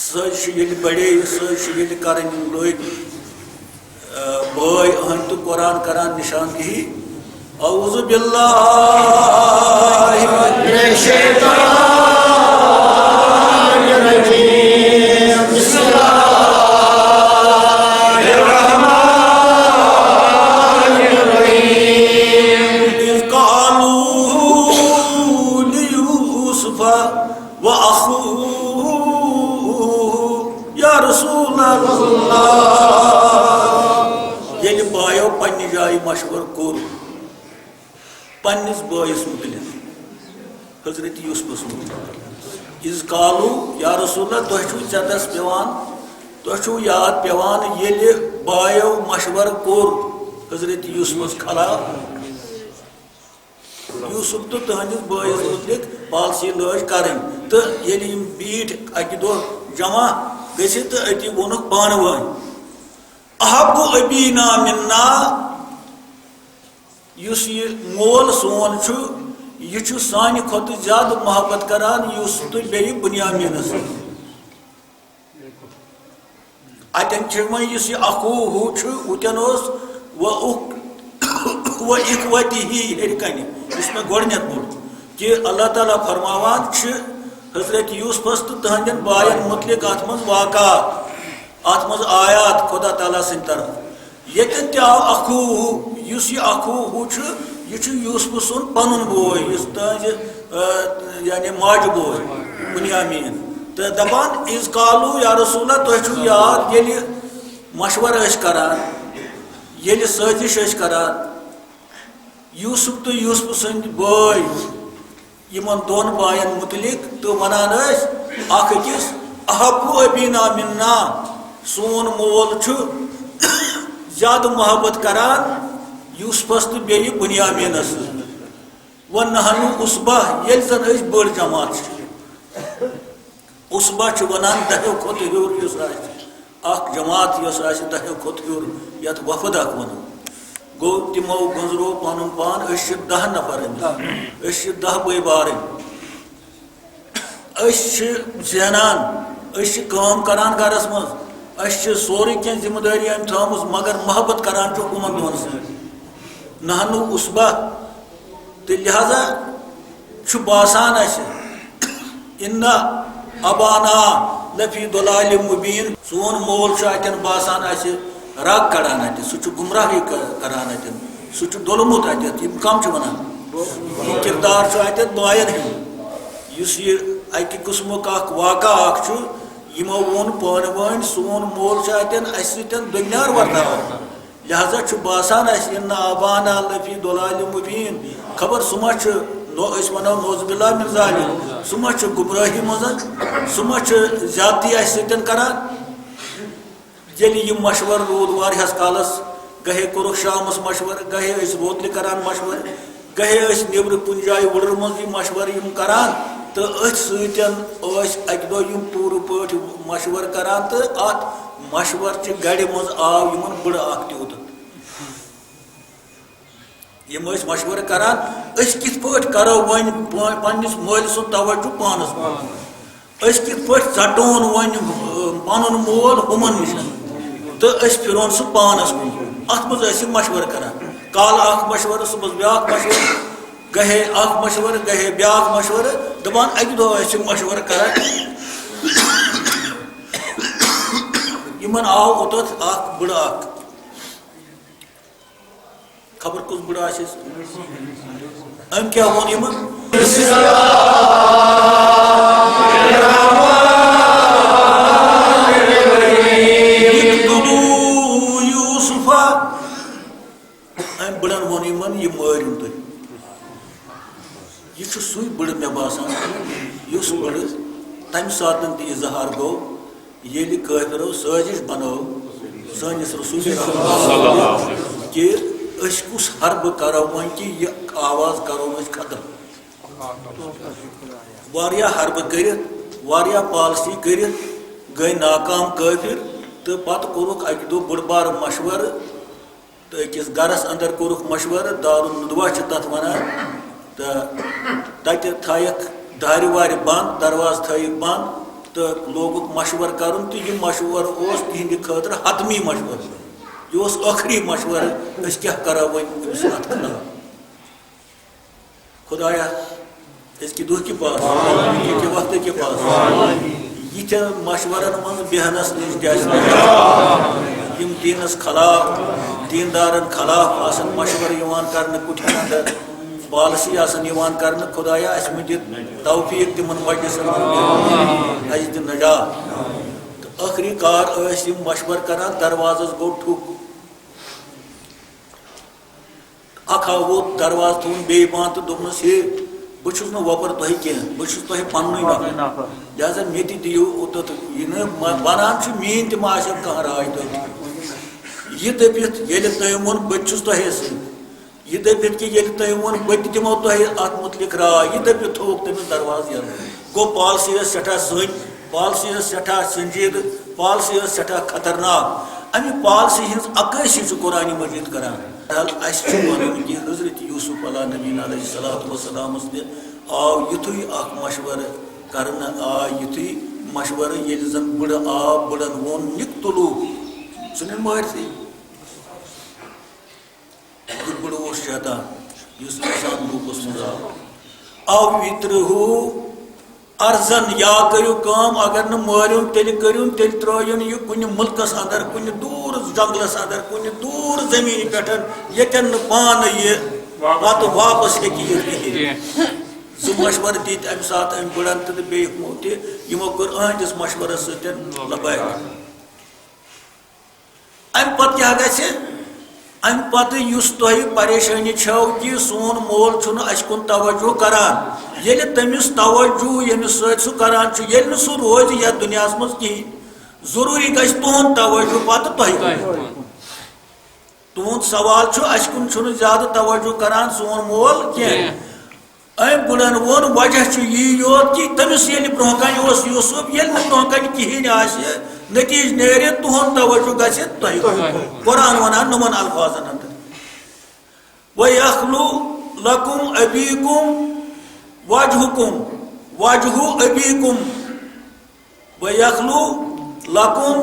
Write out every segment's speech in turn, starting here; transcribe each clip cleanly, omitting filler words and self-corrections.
سل بڑے سل کرن لوگ بھائی اہن تو قرآن کران نشاندہی اعوذ باللہ من الشیطان الرجیم بسم اللہ الرحمن الرحیم اذ قالوا لیوسف واخوه یا رسول اللہ یل بایو پنہ جائے مشور کور پنس بائس متعلق حضرت یوسفس متعلق از قالو یا رسول اللہ تہ چتس پیوان تہ یاد پیوان یل بایو مشور کور حضرت یوسفس خلاف یوسف تو تہندس بائس متعلق پالسی لج کریں تو یل بیٹھ اکہ دہ جمع گھت اتی وونک پان ون احب ابینا منا یس یہ مول سون یہ سانہ کھت زیادہ محبت کران یوسف تو بیٚیہِ بنیامینس اتن اس یہ اخوہ اتن و اخوتی ہر کن اس میں گۄڈنیٚتھ بوٚڑ کہ اللہ تعالیٰ فرماوان حضرت یوسفس تو تہندین بائن متعلق ات من واقعات ات من آیات خدا تعالیٰ سند طرف یتن تہ آو اخوہ اس یہ اخوہ یہ یوسف سن پنن بوے اس تہذ یعنی ماج بوے بنیامین تو دپان از قالو یا رسول اللہ تہ یاد یل مشور کران یل سازش کران یوسف تو یوسف سند بھائی یمن دون بائن متعلق تو ونان اخ أکِس احب ابینا منا سون مول زیادہ محبت کران یوسفس تو بیٚیہِ بنیامینس ونحن عصبہ یل زن بڑ جماعت عصبہ ونان دہو کھت ہیور اس اخ جماعت یس دہو کھت ہیور یت وفد اخ ون گو تمو گنزرو پن پان 10 نفر 10 بے بارن زینان کام کران گرس مز سوری کی ذمہ داری ام تھامز مگر محبت کران حکومت دون سی نحنو عصبہ تو لہذا باسان ان ابانا لفی ضلال مبین سون مول اتن باسان رگ کڑان سہ گمراہی کران سہ دولمت کم ونان کردار اتن بائن اس یہ اکہ قسمک واقعہ یمو وون پان ون سون مول اتن اس دنیار ورتاوان لہذا باسان ان آبانا لفی ضلال مبین خبر سما ونو نوز باللہ من ذالک سما گمراہی مز سما زیادتی سن کران یل یہ مشور رود واریاس کالس گہے کورک شامس مشور گہے روتلہ کران مشور گہے نبر کن جائے وڑر مز مشور کران تو ستن اکہ دہ پور پہ مشور کران تو ات مشور چہ گڑ مز آو یمن بڑ اخ تیوت یم مشور کران کت پہ کرو ون پنس مول سن توجہ پانس کت پہ ژٹون ون پن مول ہمن نش تو پھرون سہ پانس کن ات مز مشور کران کال اخ مشور صبح بیاکھ مشور گہے اخ مشور گہے بیاکھ مشور دپان اکہ دہ مشور کران یمن آو اوتت اخ بڑ اخ خبر کس بڑ آس ام کیا وون یمن یوسف ام بڑن وون یمن یہ مارن تھی یہ سوی بڑ مے باسان اس بڑ تمہ ساتن تہ اظہار گو یل کافرو سازش بنو سانس رسول کہ کس حرب کرو ون کہ یہ آواز کرو ختم واریا حرب کرت واریا پالسی کرت گئی ناکام کافر تو پتہ کورک اکہ دہ بڑ بار مشور تو أکس گرس اندر کورک مشور دارالندوا تت ونان تو تت تھائک دارِ وارِ بند درواز تھائک بند تو تو لوگ مشور کرن تو یہ مشور اس تہندِ خاطر حتمی مشور یہ اس آخری مشور اس کیا کرو ون اس ات خلاف خدایا اس کی دہ کے پاس یہ کے وقت کے پاس یہ مشورن من بیہنس نش یم دینس خلاف دیندارن خلاف آسن مشور یوان کرنے کٹھن اندر پالسی آسن یوان کرنے خدایا اس میں دت توفیق تمن مجلسن اس دن نجات تو آخری کار اس یم مشور کران دروازس گو ٹھک اکھا وہ دروازہ تھون بے بان تو دوپنس ہے بچھس نہ وپر تہ کی بچھس تہ پنن نفر لہذا مے تہ دیو اوتت یہ بنان چھ مین تہ معاشر کانٛہہ راے تہ یہ دپت ییٚلہِ تۄہہِ ووٚن بہٕ تہِ چھُس تۄہہِ سۭتۍ یہ دپت کہ ییٚلہِ تۄہہِ ووٚن بہٕ تہِ دِمو تۄہہِ اتھ متعلق راے یہ دپت تھووُکھ تٔمِس دروازٕ یلہٕ گوٚو پالسی ٲس سٮ۪ٹھاہ سٔنۍ پالسی ٲس سٮ۪ٹھاہ سنجیدٕ پالسی ٲس سٮ۪ٹھاہ خطرناک امہِ پالسی ہٕنٛز عکٲسی چھُ قرآنِ مجیٖد کران اسہِ چھُ ونُن کہ حضرت یوسف علیٰ نبینا علیہ الصلوۃ والسلامس تہِ آو یُتھُے اکھ مشورٕ کرنہٕ آو یُتھُے مشورٕ ییٚلہِ زن بٕڑٕ آو بٕڑن ووٚن نِکتُلوٗ ژھٕنِن مٲرتھٕے یہ بٕڑٕ اوس شیطان یُس انسان روٗپس منٛز آو وِترہوٗ ارزن یا کٔرِو کٲم اگر نہٕ مٲرِو تیٚلہِ کٔرِو تیٚلہِ ترٛٲیِن یہِ کُنہِ مُلکس اندر کُنہِ دوٗر جنگلس اندر کُنہِ دوٗر زٔمیٖنہِ پٮ۪ٹھ ییٚتٮ۪ن نہٕ پانہٕ یہِ پتہٕ واپس ہیٚکہِ یِتھ کِہیٖنۍ سُہ مشورٕ دِتۍ امہِ ساتہٕ أمۍ بٕڑن تہِ تہٕ بیٚیہِ ہُمو تہِ یِمو کوٚر أہنٛدِس مشورس سۭتۍ لبیک امہِ پتہٕ کیٛاہ گژھِ امہِ پتہٕ یُس تۄہہِ پریشٲنی چھو کہِ سون مول چھُنہٕ اسہِ کُن توجہ کران ییٚلہِ تٔمِس توجہ ییٚمِس سۭتۍ سُہ کران چھُ ییٚلہِ نہٕ سُہ روزِ یتھ دُنیاہس منٛز کِہیٖنۍ ضروٗری گژھِ تُہُنٛد توجہ پتہٕ تۄہہِ کُن تُہُنٛد سوال چھُ اسہِ کُن چھُنہٕ زیادٕ توجہ کران سون مول کینٛہہ أمۍ بٕڑن ووٚن وجہ چھُ یی یوت کہِ تٔمِس ییٚلہِ برونٛہہ کنہِ اوس یوٗسف ییٚلہِ نہٕ برونٛہہ کنہِ کِہیٖنۍ آسہِ نتیٖجہٕ نیرِ تُہُنٛد توجہ گژھِ تۄہہِ کُن قرآن ونان نُمن الفاظن اندر وَيَخْلُو لَكُمْ أَبِيكُمْ وَجْهُكُمْ وَجْهُ أَبِيكُمْ وَيَخْلُو لَكُمْ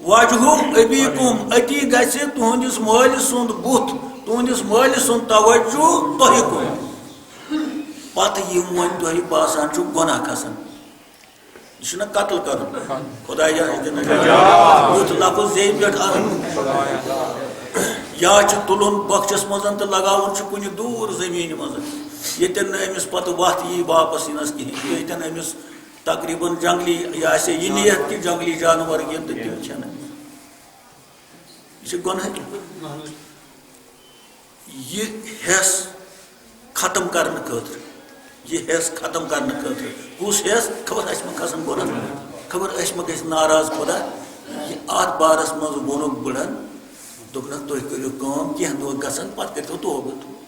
وَجْهُ أَبِيكُمْ أتی گژھِ تُہنٛدِس مٲلۍ سُنٛد بُتھ تُہنٛدِس مٲلۍ سُنٛد توجہ تۄہہِ کُن پتہٕ یِم وۄنۍ تۄہہِ باسان چھُ گۄناہ کھسان یہ چھُنہ قتل کرُن خۄدایا یُتھ لفظ زیٚیہِ پٮ۪ٹھ انُن یا چھُ تُلُن بۄکھچس منٛز تہٕ لگاوُن چھُ کُنہِ دوٗر زٔمیٖنہِ منٛز ییٚتٮ۪ن نہٕ أمِس پتہٕ وتھ یی واپس یِنس کِہیٖنۍ ییٚتٮ۪ن أمِس تقریٖباً جنگلی یہِ آسہِ یہِ نِیتھ کہِ جنگلی جانور یِن تہٕ تِم کھٮ۪نہٕ یہ چھُ گۄناہ یہ حیٚس ختم کرنہٕ خٲطرٕ یہ حیٚس ختم کرنہٕ خٲطرٕ کُس حیٚس خبر اَسہِ ما کھسن گۄناہ خبر أسۍ ما گژھِ ناراض خۄدا یہِ اتھ بارس منٛز ووٚنُکھ بٕڑن دوٚپنکھ تُہۍ کٔرِو کٲم کینٛہہ دۄہ گژھن پتہٕ کٔرۍتو توبہٕ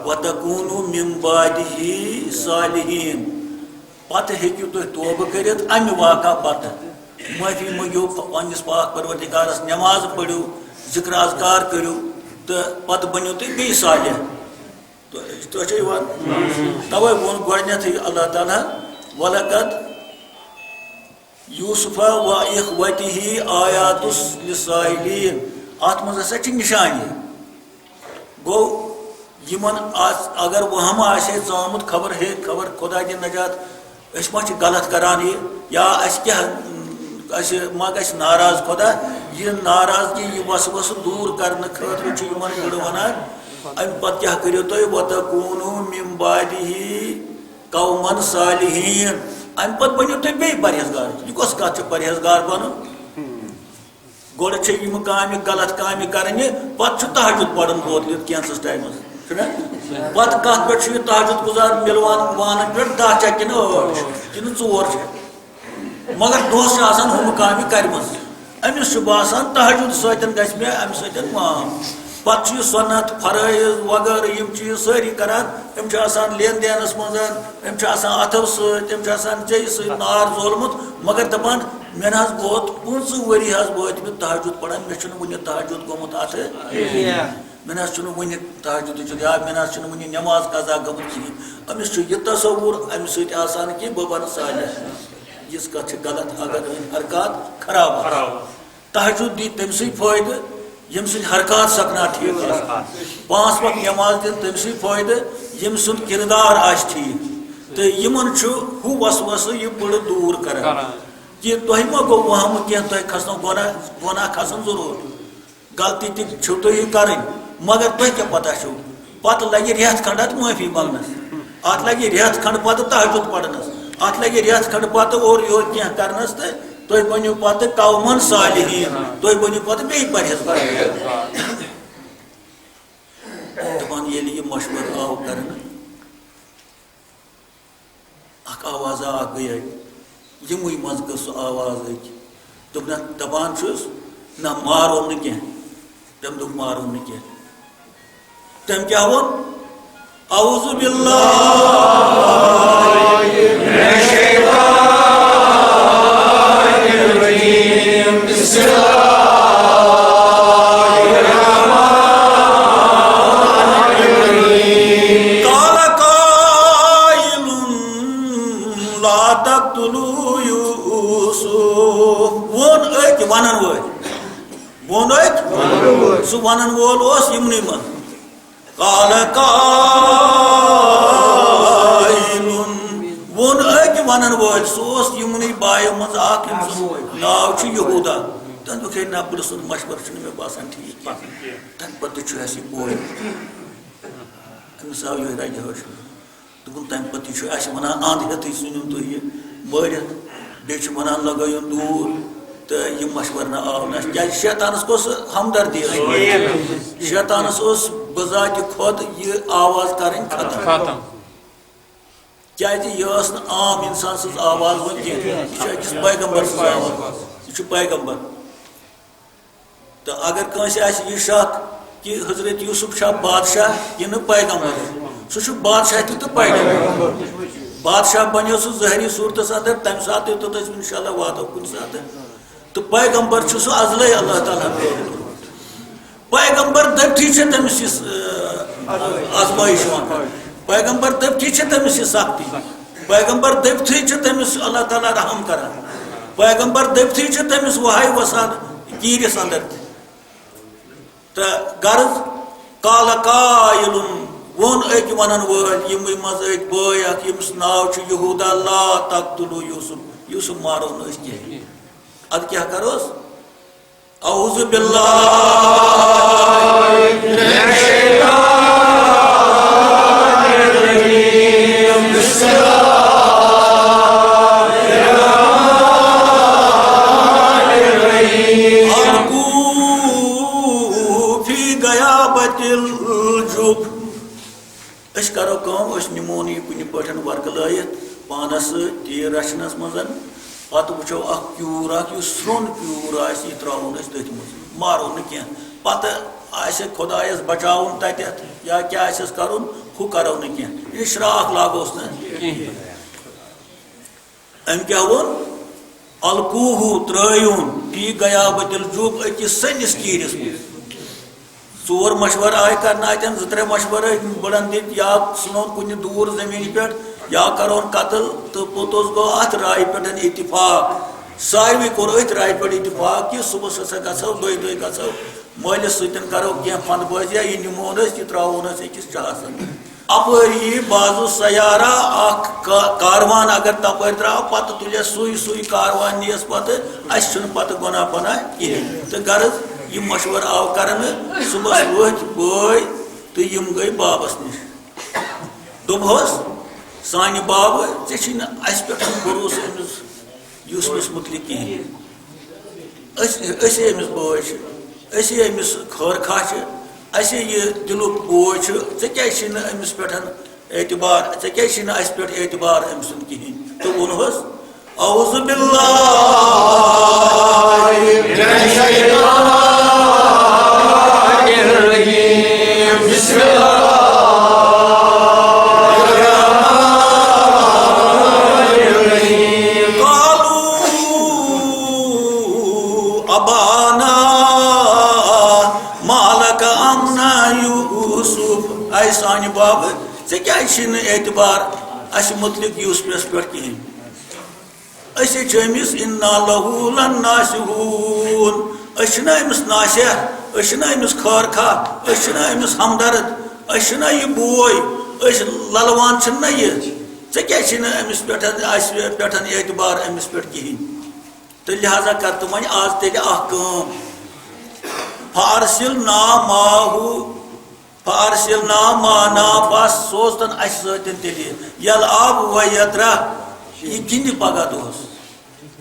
وَتَکوٗنُوا مِن بَعْدِهِ صَالِحِیٖن پتہٕ ہیٚکِو تُہۍ توبہٕ کٔرِتھ امہِ واقعہ پتہٕ معٲفی منٛگِو پننِس پاک پروردِگارس نٮ۪ماز پٔرِو ذِکر اذکار کٔرِو تہٕ پتہٕ بٔنِو تُہۍ بیٚیہِ صالح تۄہہِ چھا یِوان توے ووٚن گۄڈنیٚتھٕے اللہ تعالیٰ وَلَقَدْ یوٗسُفَ وَإِخْوَتِهِ آیاتُس لِلسَّائِلِیٖن اتھ منٛز ہسا چھِ نِشانی گوٚو یِمن اگر وہم آسہِ ہے ژامُت خبر ہے خبر خۄدا دِنۍ نجات أسۍ ما چھِ غلط کران یہِ یا اَسہِ کیٛاہ اَسہِ ما گژھِ ناراض خۄدا یہِ ناراضگی یہِ وسوسہٕ دوٗر کرنہٕ خٲطرٕ چھُ یِمن بٕڑٕ ونان امہِ پتہٕ کیٛاہ کٔرِو تُہۍ وَتَکوٗنُوا مِن بَعْدِهِ قَوْمًا صَالِحِیٖن امہِ پتہٕ بٔنِو تُہۍ بیٚیہِ پرہیزگار یہِ کۄس کتھ چھِ پرہیزگار بنُن گۄڈٕ چھِ یِم کامہِ غلط کامہِ کرنہِ پتہٕ چھُ تہجُد پرُن بوتلِتھ کینٛژس ٹایمس چھُنہ پتہٕ کتھ پٮ۪ٹھ چھُ یہِ تہجُد گُزار مِلوان وانن پٮ۪ٹھ 10 چھا کِنہٕ 8 کِنہٕ 4 چھِ مگر دۄہس چھِ آسان ہُمہٕ کامہِ کرِمژٕ أمِس چھُ باسان تہجُد سۭتۍ گژھِ مےٚ امہِ سۭتۍ معاف پتہٕ چھُ یہِ سۄنت فرٲیض وغٲرٕ یِم چیٖز سٲری کران أمۍ چھُ آسان لین دینس منٛز أمۍ چھُ آسان اتھو سۭتۍ أمۍ چھُ آسان ژےٚ سۭتۍ نار زولمُت مگر دپان مےٚ نہ حظ ووت 15 ؤری حظ وٲتۍ مےٚ تہجُد پران مےٚ چھُنہٕ وُنہِ تہجُد گوٚمُت اتھٕ میں ون تہجد یا میں ون نماز قضا گمت کہین امس یہ تصور امہ سان کہ بہ بن صالح اس کت غلط اگر حرکات خراب تہجد دی تم سی فائدہ یم سن حرکات سکنا ٹھیک 5 وقت نماز دن تم سی فائدہ یم سن کردار آس ٹھیک تو یمن ہو وسوسہ یہ بڑ دور کران کہ تہ ما گو وہم کی تہ کھسنو گناہ کھسن ضرور غلطی تہ چھو تہ کریں مگر تہ کیا پتہ چھو پتہ لگی ریت کھنڈ ات معافی منگنس ات لگی ریت کھنڈ پتہ تہجد پڑھنس ات لگی ریت کھنڈ پتہ اور یور کی کرنس تو تھی بنو پتہ قومن صالحین تھی بنو پتہ بی پرہیزگار دپان ییٚلہِ یہ مشورٕ آو کرنہٕ اکھ آواز گٔیے یموٕے منٛز گٔژھ سۄ آواز أکۍ دوٚپنکھ دپان چھُس نہ مارو نہٕ کینٛہہ تٔمۍ دوٚپ مارو نہٕ کینٛہہ تٔمۍ کیٛاہ ووٚن اعوذ باللہ سہ ونن وول یمنی من قال قائل وون ونن وول سہ یمنی بایو مز اخ ناو چھ یہودا تن دکھ نہ پولیس مشور چھ مے باسان ٹھیک تن پتہ چھ اسی بوے امس آو یہ راج ہوش دکن تن پتہ چھ اسی ونان اند ہتی سنن تو یہ مارت بی چھ ونان لگایون دور تو یہ مشور نہ آو نہ کیا شیطانس کو ہمدردی شیطانس اس بذات خود یہ آواز کریں ختم کیا یہ عام انسان سز آواز ون کی یہ پیغمبر سز آواز یہ پیغمبر تو اگر کنس یہ شک کہ حضرت یوسف شاہ بادشاہ یہ پیغمبر سہ بادشاہ تو پیغمبر بادشاہ بنو سہ ظاہری صورتس اندر تمہ سات تو انشاءاللہ واتو کن سات تو پیغمبر سہ ازلے اللہ تعالیٰ پیغمبر دبتی تمس آزمائش پیغمبر دبتی تمس سختی پیغمبر دبتی تمس اللہ تعالیٰ رحم کران پیغمبر دبتی تمس وہائی وسان گیرس اندر تو غرض قال قائل وون ونن وول یم مز بوے اخ یمس ناو چھ یہودا لا تقتلوا یوسف یوسف مارو نس کی اد کیا کروس اعوذ باللہ من الشیطان الرجیم بسم اللہ الرحمن الرحیم القوا فی غیابۃ الجب اس کرو کام اس نمون یہ کن پٹھن ورک لائت پانس تیر رچنس مزن پتہ وچو اخ کیور اخ یہ سرون کیور آس یہ تراؤن اس تھی مز مارو نہ کی پتہ آس خدایس بچاؤن تتھ یا کیا آسس کرن ہو کرو نہ کی یہ شراک لاگوس نا ام کیا ون القوہ ترایون فی غیابۃ الجب اکس سنس کیرس مز ژور مشور آئی کرنا اتن زٕ ترٛےٚ مشور بڑن دت یا ژھنون کُنہِ دوٗر زمین پہ یا کرون قتل تو پوتوس گو ات رائے پہ اتفاق ساروی کور ات رائے پہ اتفاق کہ صبح ہسا گھو دہ گھو مالس ستن کرو کی فند بازیا یہ نمون یہ تراؤن اکس چاہس اپری بازو سیارہ اخ کاروان اگر تپر تراو پتہ تلیا سوئی کاروان نیس پتہ اس چھن پتہ گناہ پناہ کہین تو غرض یہ مشور آو کرن صبح وت بوے تو یم گئی بابس نش دوپہس سانہ باب ژےٚ اس پہ بھروسہ امس یوسفس متعلق کہین اسی امس بوے اسی امس خیر خواہ اسی یہ دلک بوے ژےٚ کیٛازِ امس پہ اعتبار ژےٚ کیٛازِ اس پہ اعتبار أمۍ سُنٛد کہین تو وونہس اعوذ باللہ من الشیطان الرجیم بسم اللہ ژےٚ اعتبار اس متعلق یوسفس پہ کہین أمس انا لہو لناسحون أمس ناصح أمس خارخا أمس ہمدرد یہ بوے للوان نا یہ ژےٚ أمس پٮ۪ٹھ اعتبار أمس پٮ۪ٹھ کہین تو لہذا کر تو وۄنۍ آز تیٚلہِ اکھ کٲم فارسلنا معنا بس سوزتن اس سۭتۍ تیٚلہِ یلعب و یترح یہ گِنٛدِ پگاہ دۄہس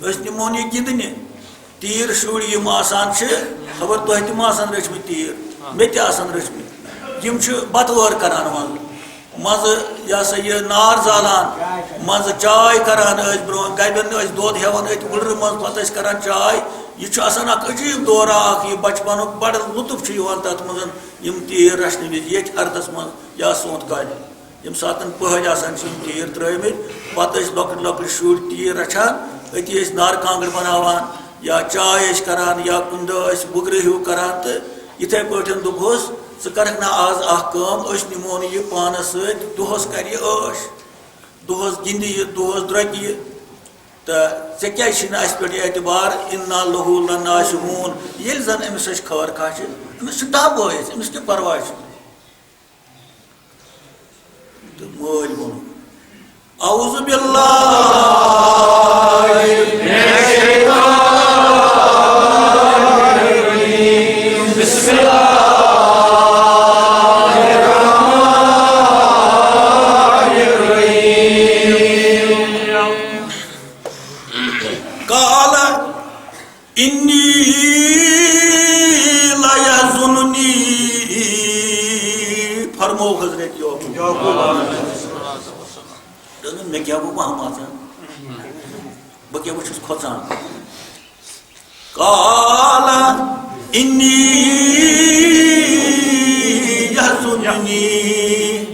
أسۍ نِمون یہِ گِنٛدنہِ تیٖر شُرۍ یِم آسان چھِ خبر تۄہہِ تِم آسان رٔچھمٕتۍ تیٖر مےٚ تہِ آسان رٔچھمٕتۍ یِم چھِ بتہٕ وٲر کران منٛزٕ یہ سا یہ نار زالان منٛزٕ چاے کران ٲسۍ برٛونٛہہ گبٮ۪ن ٲسۍ دۄد ہٮ۪وان أتھۍ وُلرِ منٛز پتہٕ ٲسۍ کران چاے یہ چھُ آسان اکھ عجیٖب دورہ اکھ یہِ بچپنُک بڑٕ لطف چھُ یِوان تتھ منٛز یِم تیٖر رچھنہٕ وِزِ ییٚتہِ ہردس منٛز یا سونٛتھ کالہِ ییٚمہِ ساتہٕ پٔہلۍ آسان چھِ یِم تیٖر ترٛٲومٕتۍ پتہٕ ٲسۍ لۄکٕٹۍ لۄکٕٹۍ شُرۍ تیٖر رچھان أتی ٲسۍ نارٕ کانٛگٕر بناوان یا چاے ٲسۍ کران یا کُنہِ دۄہ ٲسۍ بُگرٕ ہیوٗ کران تہٕ یِتھے پٲٹھۍ دوٚپہوس ژٕ کرکھ نا آز اکھ کٲم أسۍ نِمون یہِ پانس سۭتۍ دۄہس کرِ یہِ عٲش دۄہس گِنٛدِ یہِ دۄہس درٛۄکہِ یہِ تہٕ ژےٚ کیٛازِ چھُے نہٕ اَسہِ پٮ۪ٹھ اعتبار انا لہو لناسحون ییٚلہِ زن أمِس أسۍ خٲرخاہ چھِ أمِس چھِ دَہ بٲیِس أمِس کیٛاہ پرواے چھُ تہٕ مٲلۍ ووٚنُن اعوذ باللہ میں کیا وہ وہاں آسان بہ کیا بہٕ چھُس کھۄژان قال انی یحزننی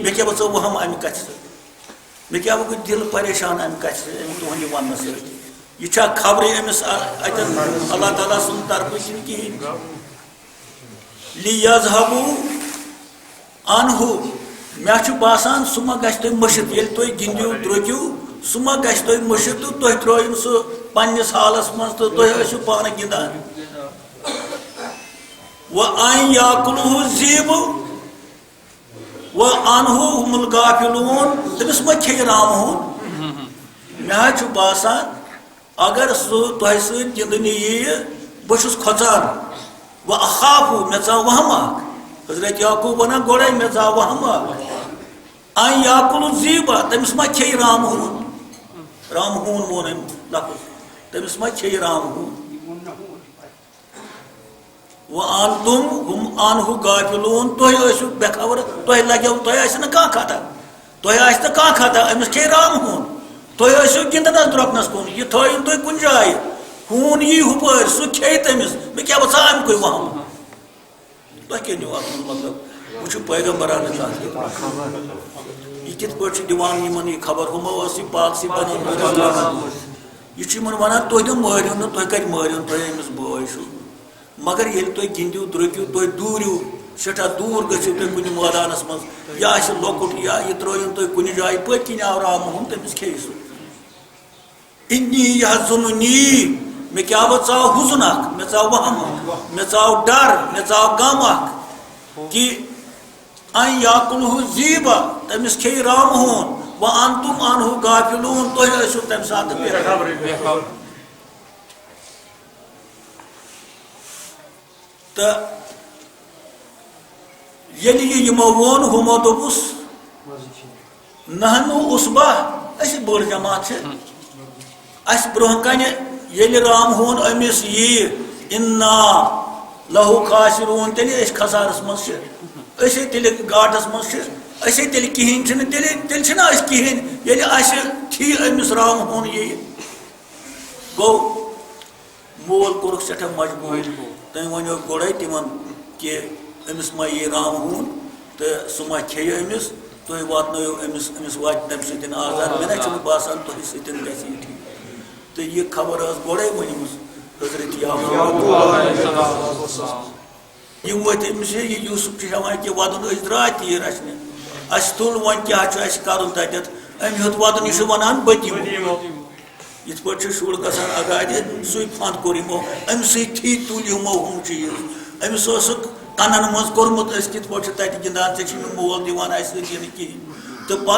مےٚ کیٛاہ بہٕ ژٕ وہم امہِ کتھِ سۭتۍ مےٚ کیٛاہ بہٕ گوٚو دِل پریشان امہِ کتھِ سۭتۍ امہِ تُہنٛدِ وننہٕ سۭتۍ یہ چھا خبرے أمِس اتٮ۪ن اللہ تعالیٰ سُنٛد طرفہٕ کِنہٕ کِہیٖنۍ لیذهبوا عنہ مےٚ چھُ باسان سُہ ما گژھِ تۄہہِ مٔشِتھ ییٚلہِ تُہۍ گِنٛدِو درٛوٚکِو سُہ ما گژھِ تۄہہِ مٔشِتھ تہٕ تُہۍ ترٛٲیِو سُہ پننِس حالس منٛز تہٕ تُہۍ ٲسِو پانہٕ گِنٛدان وَأَن یاکُلُہُ الذِّئْبُ وَأَنْهُ هُمُ الْغَافِلُونَ تٔمِس ما کھیٚیہِ رامہون مےٚ حظ چھُ باسان اگر سُہ تۄہہِ سۭتۍ گِنٛدنہِ یِیہِ بہٕ چھُس کھۄژان وَأَخَافُ مےٚ ژاو وہم اکھ حضرت یعقوب ونان گۄڈے مےٚ ژاو وہم اکھ ان یاکُل الذِّئْبَ تٔمِس ما کھیٚیہِ رامہون رامہون ووٚن أمۍ لفظ تٔمِس ما کھیٚیہِ رامہون وَأَنتُمْ هُمْ عَنْهُ غَافِلُونَ تُہۍ ٲسِو بے خبر تۄہہِ لگیو تۄہہِ آسہِ نہٕ کانٛہہ خطا تۄہہِ آسہِ نہٕ کانٛہہ خطا أمِس کھیٚیہِ رامہون تُہۍ ٲسِو گِنٛدنس درٛۄکنس کُن یہِ تھٲیِن تُہۍ کُنہِ جایہِ ہوٗن یی ہُپٲرۍ سُہ کھیٚیہِ تٔمِس مےٚ کیٛاہ بہٕ ژاو اَمہِ کُے وہم تۄہہِ کیٛاہ نِیِو اتھ منٛز مطلب وٕچھِو پیغمبرانہِ یہ کِتھ پٲٹھۍ چھُ دِوان یِمن یہِ خبر ہُمو ٲس یہِ پالسی بنٲومٕژ یہِ چھُ یِمن ونان تُہۍ تہِ مٲرِو نہٕ تُہۍ کتہِ مٲرِو تۄہہِ أمِس بٲے چھُ مگر ییٚلہِ تُہۍ گِنٛدِو درٛوٚکِو تُہۍ دوٗرِو سٮ۪ٹھاہ دوٗر گٔژھِو تُہۍ کُنہِ مٲدانس منٛز یہِ آسہِ لۄکُٹ یا یہِ ترٛٲیِن تُہۍ کُنہِ جایہِ پٔتۍ کِنۍ آو رامہون تٔمِس کھیٚیہِ سُہ اِنی یحزننی مےٚ کیٛاہ بہٕ ژاو حُزُن اکھ مےٚ ژاو وہم اکھ مےٚ ژاو ڈر مےٚ ژاو غم اکھ کہِ ان یاکُلہُ الذِّئْبَ تٔمِس کھیٚیہِ رامہون وَأَنتُمْ عَنْهُ غَافِلُونَ تُہۍ ٲسِو تمہِ ساتہٕ بے خبر تہٕ ییٚلہِ یہِ یِمو ووٚن ہُمو دوٚپُس نحنُ عُصبہ أسۍ بٔڑ جماعت چھِ اَسہِ برٛونٛہہ کنہِ ییٚلہِ رامہون أمِس ییہِ اِنا لہو خاسرون تیٚلہِ أسۍ خسارس منٛز چھِ أسے تیٚلہِ گاٹس منٛز چھِ أسے تیٚلہِ کِہیٖنۍ چھِنہٕ تیٚلہِ چھِنہ أسۍ کِہیٖنۍ ییٚلہِ اَسہِ ٹھی أمِس رامہون ییہِ گوٚو مول کوٚرُکھ سٮ۪ٹھاہ مجبوٗر تٔمۍ ونیو گۄڈے تِمن کہِ أمِس ما ییہِ رامہون تہٕ سُہ ما کھیٚیہِ أمِس تُہۍ واتنٲیِو أمِس واتہِ تمہِ سۭتۍ آزار مےٚ نہ چھُنہٕ باسان تۄہہِ سۭتۍ گژھِ یہِ ٹھیٖک تہٕ یہِ خبر ٲس گۄڈے ؤنمٕژ حضرت یعقوب یِم وٲتۍ أمِس یہِ یوٗسُف چھُ ہٮ۪وان کہِ ودُن أسۍ درٛاے تیٖر رچھنہِ اس تل ون کیا کرن تتت ام ہت واتن یہ ونان بتمو یت پہ شر گھان اگادِ سی فند کور یمو ام سی تل یمو ہم چیز امس کنن مز کورمت اس کت پہ تتہ گندان ٹھیک مول دان اس دن کہین تو